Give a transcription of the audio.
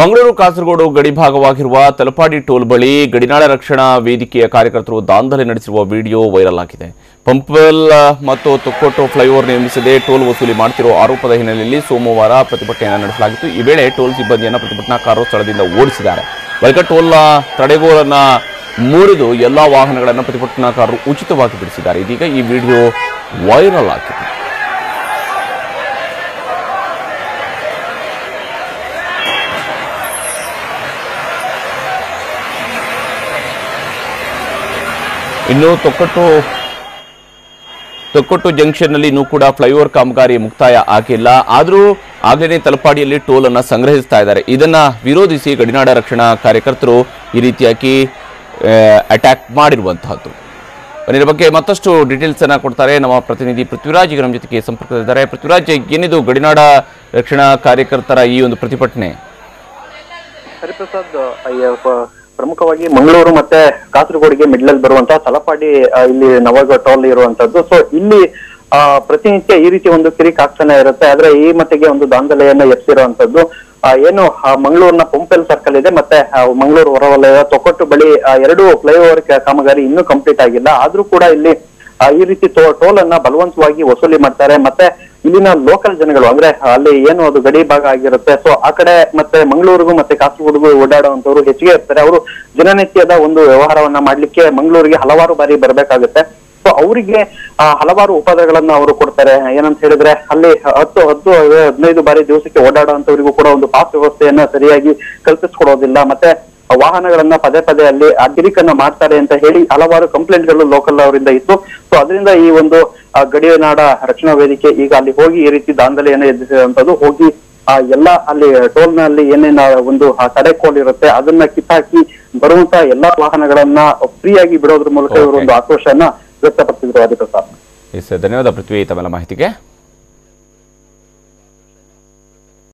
ಮಂಗಳೂರು ಕಾಸರಗೋಡು ಗಡಿ ಭಾಗವಾಗಿರುವ ತಲಪಾಡಿ ಟೋಲ್ ಬಳಿ ಗಡಿನಾಳ ರಕ್ಷಣಾ ವೇದಿಕೆಯ ಕಾರ್ಯಕರ್ತರು ದಾಂಧಲೆ ನಡೆಸಿರುವ ವಿಡಿಯೋ ವೈರಲ್ ಆಗಿದೆ. ಪಂಪ್ವೆಲ್ ಮತ್ತು ತೊಕ್ಕೊಟ್ಟು ಫ್ಲೈಓವರ್ ನಿರ್ಮಿಸದೆ ಟೋಲ್ ವಸೂಲಿ ಮಾಡುತ್ತಿರುವ ಆರೋಪದ ಹಿನ್ನೆಲೆಯಲ್ಲಿ ಸೋಮವಾರ ಪ್ರತಿಭಟನೆಯನ್ನು ನಡೆಸಲಾಗಿತ್ತು. ಈ ವೇಳೆ ಟೋಲ್ ಸಿಬ್ಬಂದಿಯನ್ನು ಪ್ರತಿಭಟನಾಕಾರರು ಸ್ಥಳದಿಂದ ಓಡಿಸಿದ್ದಾರೆ. ಬಳಿಕ ಟೋಲ್ನ ತಡೆಗೋಲನ್ನು ಮುರಿದು ಎಲ್ಲಾ ವಾಹನಗಳನ್ನು ಪ್ರತಿಭಟನಾಕಾರರು ಉಚಿತವಾಗಿ ಬಿಡಿಸಿದ್ದಾರೆ. ಇದೀಗ ಈ ವಿಡಿಯೋ ವೈರಲ್ ಆಗಿದೆ. ಇನ್ನು ತೊಕ್ಕೊಟ್ಟು ಜಂಕ್ಷನ್ನಲ್ಲಿ ಇನ್ನೂ ಕೂಡ ಫ್ಲೈಓವರ್ ಕಾಮಗಾರಿ ಮುಕ್ತಾಯ ಆಗಿಲ್ಲ. ಆದರೂ ಆಗಲೇ ತಲಪಾಡಿಯಲ್ಲಿ ಟೋಲ್ ಅನ್ನು ಸಂಗ್ರಹಿಸ್ತಾ ಇದ್ದಾರೆ. ಇದನ್ನ ವಿರೋಧಿಸಿ ಗಡಿನಾಡ ರಕ್ಷಣಾ ಕಾರ್ಯಕರ್ತರು ಈ ರೀತಿಯಾಗಿ ಅಟ್ಯಾಕ್ ಮಾಡಿರುವಂತಹದ್ದು. ಇದರ ಬಗ್ಗೆ ಮತ್ತಷ್ಟು ಡೀಟೇಲ್ಸ್ ಅನ್ನ ಕೊಡ್ತಾರೆ ನಮ್ಮ ಪ್ರತಿನಿಧಿ ಪೃಥ್ವಿರಾಜ್. ಈಗ ನಮ್ಮ ಜೊತೆಗೆ ಸಂಪರ್ಕದಲ್ಲಿದ್ದಾರೆ. ಪೃಥ್ವಿರಾಜ್, ಏನಿದು ಗಡಿನಾಡ ರಕ್ಷಣಾ ಕಾರ್ಯಕರ್ತರ ಈ ಒಂದು ಪ್ರತಿಭಟನೆ? ಹರಿಪ್ರಸಾದ್, ಪ್ರಮುಖವಾಗಿ ಮಂಗಳೂರು ಮತ್ತೆ ಕಾಸರಗೋಡಿಗೆ ಮಿಡ್ಲಲ್ಲಿ ಬರುವಂತಹ ತಲಪಾಡಿ ಇಲ್ಲಿ ನವಾಗ ಟೋಲ್ ಇರುವಂತದ್ದು. ಸೊ ಇಲ್ಲಿ ಪ್ರತಿನಿತ್ಯ ಈ ರೀತಿ ಒಂದು ಕಿರಿಕ್ ಆಗ್ತಾನೆ ಇರುತ್ತೆ. ಆದ್ರೆ ಈ ಮಟ್ಟಿಗೆ ಒಂದು ದಾಂಧಲೆಯನ್ನ ಎಪ್ಸಿರುವಂತದ್ದು ಏನು ಮಂಗಳೂರಿನ ಪಂಪೆಲ್ ಸರ್ಕಲ್ ಇದೆ ಮತ್ತೆ ಮಂಗಳೂರು ಹೊರವಲಯದ ತೊಕ್ಕೊಟ್ಟು ಬಳಿ ಎರಡು ಫ್ಲೈಓವರ್ ಕಾಮಗಾರಿ ಇನ್ನೂ ಕಂಪ್ಲೀಟ್ ಆಗಿಲ್ಲ. ಆದ್ರೂ ಕೂಡ ಇಲ್ಲಿ ಈ ರೀತಿ ಟೋಲ್ ಅನ್ನ ಬಲವಂತವಾಗಿ ವಸೂಲಿ ಮಾಡ್ತಾರೆ. ಮತ್ತೆ ಇಲ್ಲಿನ ಲೋಕಲ್ ಜನಗಳು ಅಂದ್ರೆ ಅಲ್ಲಿ ಏನು ಅದು ಗಡಿ ಭಾಗ ಆಗಿರುತ್ತೆ, ಸೊ ಆ ಕಡೆ ಮತ್ತೆ ಮಂಗಳೂರಿಗೂ ಮತ್ತೆ ಕಾಸರಗೋಡಿಗೂ ಓಡಾಡುವಂತವ್ರು ಹೆಚ್ಚಿಗೆ ಇರ್ತಾರೆ. ಅವರು ದಿನನಿತ್ಯದ ಒಂದು ವ್ಯವಹಾರವನ್ನ ಮಾಡ್ಲಿಕ್ಕೆ ಮಂಗಳೂರಿಗೆ ಹಲವಾರು ಬಾರಿ ಬರ್ಬೇಕಾಗುತ್ತೆ. ಸೊ ಅವರಿಗೆ ಹಲವಾರು ಉಪದ್ರಗಳನ್ನ ಅವರು ಕೊಡ್ತಾರೆ. ಏನಂತ ಹೇಳಿದ್ರೆ ಅಲ್ಲಿ 10-15 ಬಾರಿ ದಿವಸಕ್ಕೆ ಓಡಾಡುವಂತವರಿಗೂ ಕೂಡ ಒಂದು ಪಾಸ್ ವ್ಯವಸ್ಥೆಯನ್ನ ಸರಿಯಾಗಿ ಕಲ್ಪಿಸ್ಕೊಡೋದಿಲ್ಲ. ಮತ್ತೆ ವಾಹನಗಳನ್ನ ಪದೇ ಪದೇ ಅಲ್ಲಿ ಕಿರಿಕನ್ನ ಮಾಡ್ತಾರೆ ಅಂತ ಹೇಳಿ ಹಲವಾರು ಕಂಪ್ಲೇಂಟ್ಗಳು ಲೋಕಲ್ ಅವರಿಂದ ಇತ್ತು. ಸೊ ಅದರಿಂದ ಈ ಒಂದು ಗಡಿನಾಡ ರಕ್ಷಣಾ ವೇದಿಕೆ ಈಗ ಅಲ್ಲಿ ಹೋಗಿ ಈ ರೀತಿ ದಾಂಧಲೆಯನ್ನು ಎದುರಿಸಿರುವಂತದ್ದು. ಹೋಗಿ ಎಲ್ಲ ಅಲ್ಲಿ ಟೋಲ್ ನಲ್ಲಿ ಏನೇನ ಒಂದು ತಡೆಕೋಲ್ ಇರುತ್ತೆ ಅದನ್ನ ಕಿತ್ತಾಕಿ ಬರುವಂತ ಎಲ್ಲಾ ವಾಹನಗಳನ್ನ ಫ್ರೀಯಾಗಿ ಬಿಡೋದ್ರ ಮೂಲಕ ಇವರು ಒಂದು ಆಕ್ರೋಶನ ವ್ಯಕ್ತಪಡಿಸಿದ್ರು. ಧನ್ಯವಾದ ಪೃಥ್ವಿ ತಮ್ಮೆಲ್ಲ ಮಾಹಿತಿಗೆ.